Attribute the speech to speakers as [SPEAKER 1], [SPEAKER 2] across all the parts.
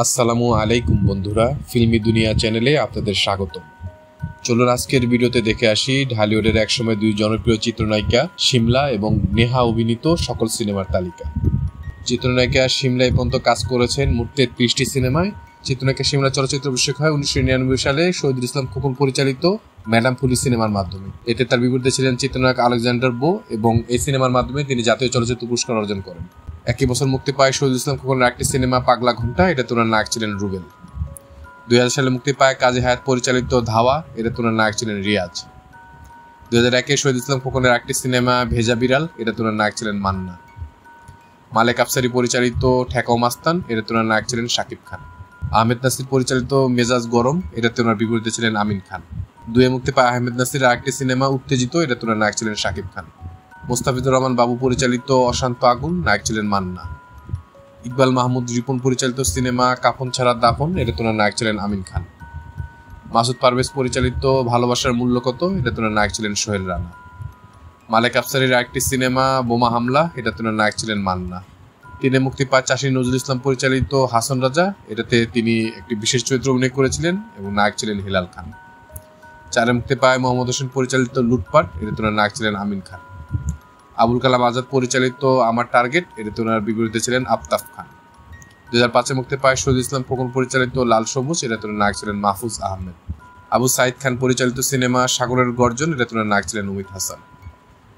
[SPEAKER 1] আসসালামু আলাইকুম বন্ধুরা, ফিল্মি দুনিয়া চ্যানেলে আপনাদের স্বাগতম। চলুন আজকের ভিডিওতে দেখে আসি ঢালিউডের একসময় দুই জনপ্রিয় চিত্রনায়িকা শিমলা এবং নেহা অভিনীত সকল সিনেমার তালিকা। চিত্রনায়িকা শিমলা এ পর্যন্ত কাজ করেছেন মোট 33টি সিনেমায়। চিত্রনায়িকা শিমলা চলচ্চিত্র অভিষেক হয় 1999 সালে শহীদুল ইসলাম খোকন পরিচালিত ম্যাডাম পুলিশ সিনেমার মাধ্যমে। এতে তার বিপরীতে ছিলেন চিত্রনায়ক আলেকজান্ডার বো এবং এই সিনেমার মাধ্যমে তিনি জাতীয় চলচ্চিত্র পুরস্কার অর্জন করেন। একই বছর মুক্তি পায় শহীদুল ইসলাম খোকনের একটি সিনেমা পাগলা ঘণ্টা, এটা তোনার নায়ক ছিলেন রুবেল। 2000 সালে মুক্তি পায় কাজী হায়াত পরিচালিত ধাওয়া, এটা তোনার নায়ক ছিলেন রিয়াজ। 2001 শহীদুল ইসলাম খোকনের একটি সিনেমা ভেজা বিড়াল, এটা তোনার নায়ক ছিলেন মান্না। মালেক আফসারি পরিচালিত ঠেকাও মাস্তান, এটা তোনার নায়ক ছিলেন শাকিব খান। আহমেদ নাসির পরিচালিত মেজাজ গরম, এটা তোনার বিপরীতে ছিলেন আমিন খান। 2000 মুক্তি পায় আহমেদ নাসির আরেকটি সিনেমা উত্তেজিত, এটা তোনার নায়ক ছিলেন শাকিব খান। মোস্তাফিজুর রহমান বাবু পরিচালিত অশান্ত আগুন, নায়ক ছিলেন মান্না। ইকবাল মাহমুদ রিপন পরিচালিত সিনেমা কাফন ছাড়া দাফন, এটা তোনার নায়ক ছিলেন আমিন খান। মাসুদ পারভেজ পরিচালিত ভালোবাসার মূল্য কত, এটা তোনার নায়ক ছিলেন সোহেল রানা। মালেক আফসারির একটি সিনেমা বোমা হামলা, এটা তোনার নায়ক ছিলেন মান্না। 3 মুক্তি পায় চাষী নজরুল ইসলাম পরিচালিত হাসন রাজা, এটাতে তিনি একটি বিশেষ চরিত্র অভিনয় করেছিলেন এবং নায়ক ছিলেন হিলাল খান। 4 মুক্তি পায় মোহাম্মদ হোসেন পরিচালিত লুটপাট, এটা তোনার নায়ক ছিলেন আমিন খান। আবুল কালাম আজাদ পরিচালিত আমার টার্গেট, এতে তোনার বিপরীতে ছিলেন আফতাব খান। 2005 মুক্তি পায় শহীদুল ইসলাম খোকন পরিচালিত লাল সবুজ, এটা তোনার নায়ক ছিলেন মাহফুজ আহমেদ। আবু সাইদ খান পরিচালিত সিনেমা সাগরের গর্জন, এটা তোনার নায়ক ছিলেন উমিত হাসান।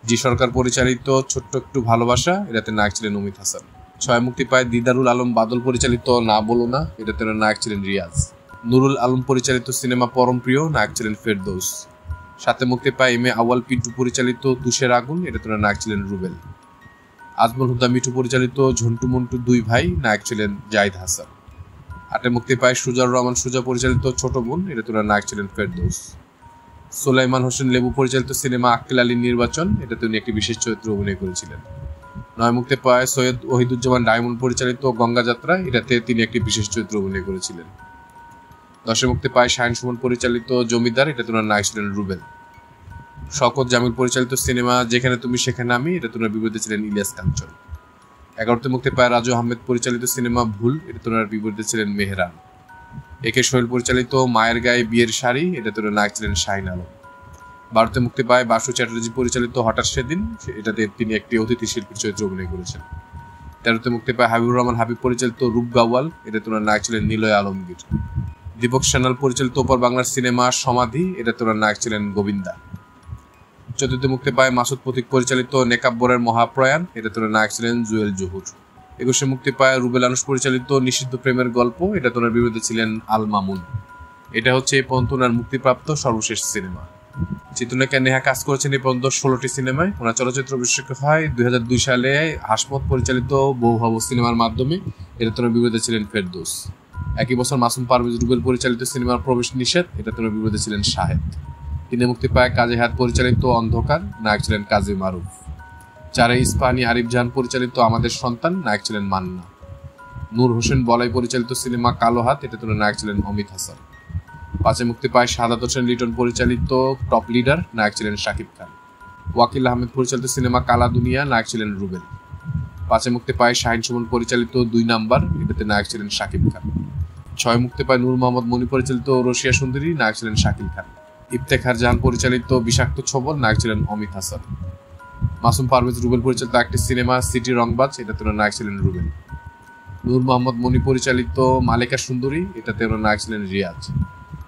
[SPEAKER 1] জি সরকার পরিচালিত ছোট্ট একটু ভালোবাসা, এটাতে নায়ক ছিলেন উমিত হাসান। 6 মুক্তি পায় দিদারুল আলম বাদল পরিচালিত না বলো না, এটা তোনার নায়ক ছিলেন রিয়াজ। নুরুল আলম পরিচালিত সিনেমা পরম প্রিয়, নায়ক ছিলেন ফেরদৌস। 7 মুক্তি পায় এম এ আওয়াল পিন্টু পরিচালিত তুষের আগুন, এটা তোনার নায়ক ছিলেন রুবেল। আজমল হুদা মিঠু পরিচালিত ঝন্টু মন্টু দুই ভাই, নায়ক ছিলেন জাহিদ হাসান। 8 মুক্তি পায় সুজাউর রহমান সুজা পরিচালিত ছোট বোন, এটা তোনার নায়ক ছিলেন ফেরদৌস। সুলাইমান হোসেন লেবু পরিচালিত সিনেমা আক্কেল আলীর নির্বাচন, এটাতে উনি একটি বিশেষ চরিত্রে অভিনয় করেছিলেন। 9 মুক্তি পায় সৈয়দ ওহিদুজ্জামান ডায়মন্ড পরিচালিত গঙ্গা যাত্রা, এটাতে তিনি একটি বিশেষ চরিত্রে অভিনয় করেছিলেন। 10 মুক্তি পায় শাহিন সুমন পরিচালিত জমিদার, এটা তোনার নায়ক ছিলেন রুবেল। শওকত জামিল পরিচালিত সিনেমা যেখানে তুমি সেখানে আমি, এটা তোনার বিপরীতে ছিলেন ইলিয়াস কাঞ্চন। 11 মুক্তি পায় রাজু আহমেদ পরিচালিত সিনেমা ভুল, এটা তোনার বিপরীতে ছিলেন মেহরান। একে সোহেল পরিচালিত মায়ের গায়ে বিয়ের শাড়ি, এটা তোনার নায়ক ছিলেন শাহিন আলম। 12 মুক্তি পায় বাসু চ্যাটার্জি পরিচালিত হঠাৎ সেদিন, এটাতে তিনি একটি অতিথি শিল্পীর চরিত্রে অভিনয় করেছেন। 13 মুক্তি পায় হাবিবুর রহমান হাবিব পরিচালিত রূপ গাওয়াল, এটা তোনার নায়ক ছিলেন নিলয় আলমগীর। দীপক সান্যাল পরিচালিত ওপর বাংলার সিনেমা সমাধি, এটা তোনার নায়ক ছিলেন গোবিন্দা। 14 মুক্তি পায় মাসুদ প্রতীক পরিচালিত নেকাব্বরের মহাপ্রয়াণ, এটা তোনার নায়ক ছিলেন জুয়েল জহুর। 21 মুক্তি পায় রুবেল আনুশ পরিচালিত নিষিদ্ধ প্রেমের গল্প, এটা তোনার বিরুদ্ধে ছিলেন আল মামুন। এটা হচ্ছে এই পর্যন্ত ওনার মুক্তিপ্রাপ্ত সর্বশেষ সিনেমা। চিত্রনায়িকা নেহা কাজ করেছেন এই পর্যন্ত 16টি সিনেমায়। ওনার চলচ্চিত্র অভিষেক হয় 2002 সালে হাসমত পরিচালিত বউ হব সিনেমার মাধ্যমে, এটা তোনার বিরুদ্ধে ছিলেন ফেরদৌস। একই বছর মাসুম পারভেজ রুবেল পরিচালিত সিনেমার প্রবেশ নিষেধ, এটা তোনার বিরুদ্ধে ছিলেন শাহেদ। 3 মুক্তি পায় কাজী হায়াত পরিচালিত অন্ধকার, নায়ক ছিলেন কাজী মারুফ। 4 ইস্পাহানি আরিফ জাহান পরিচালিত আমাদের সন্তান, নায়ক ছিলেন মান্না। নূর হোসেন বলাই পরিচালিত সিনেমা কালো হাত, এটা তোনার নায়ক ছিলেন অমিত হাসান। 5 মুক্তি পায় সাদাত হোসেন লিটন পরিচালিত টপ লিডার, নায়ক ছিলেন শাকিব খান। ওয়াকিল আহমেদ পরিচালিত সিনেমা কালা দুনিয়া, নায়ক ছিলেন রুবেল। 5 মুক্তি পায় শাহিন সুমন পরিচালিত 2 নাম্বার, এটাতে নায়ক ছিলেন শাকিব খান। 6 মুক্তি পায় নূর মোহাম্মদ মনি পরিচালিত রশিয়া সুন্দরী, নায়ক ছিলেন শাকিল খান। ইফতেখার জাহান পরিচালিত বিষাক্ত ছবল, নায়ক ছিলেন অমিত হাসান। মাসুম পারভেজ রুবেল পরিচালিত একটি সিনেমা সিটি রংবাজ, এটাতে ওনার নায়ক ছিলেন রুবেল। নূর মোহাম্মদ মনি পরিচালিত মালেকা সুন্দরী, এটাতে ওনার নায়ক ছিলেন রিয়াজ।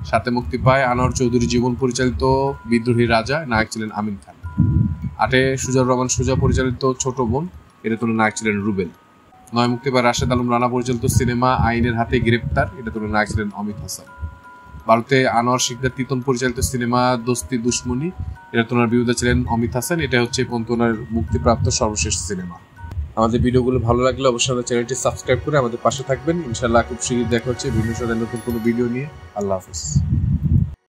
[SPEAKER 1] 7 মুক্তি পায় আনোয়ার চৌধুরী জীবন পরিচালিত বিদ্রোহী রাজা, নায়ক ছিলেন আমিন খান। 8 সুজাউর রহমান সুজা পরিচালিত ছোট বোন, এটাতে ওনার নায়ক ছিলেন রুবেল। 9 মুক্তি পায় রাশেদ আলম রানা পরিচালিত সিনেমা আইনের হাতে গ্রেপ্তার, এটাতে ওনার নায়ক ছিলেন অমিত হাসান। ভারতে আনোয়ার শিকদার তিতন পরিচালিত সিনেমা দোস্তি দুশ্মনী, এটা তোনার বিরুদ্ধে ছিলেন অমিত হাসান। এটা হচ্ছে ওনার মুক্তিপ্রাপ্ত সর্বশেষ সিনেমা। আমাদের ভিডিওগুলো ভালো লাগলে অবশ্যই আমাদের চ্যানেলটি সাবস্ক্রাইব করে আমাদের পাশে থাকবেন। ইনশাআল্লাহ খুব শীঘ্রই দেখা হচ্ছে ভিন্ন সাথে নতুন কোনো ভিডিও নিয়ে। আল্লাহ হাফেজ।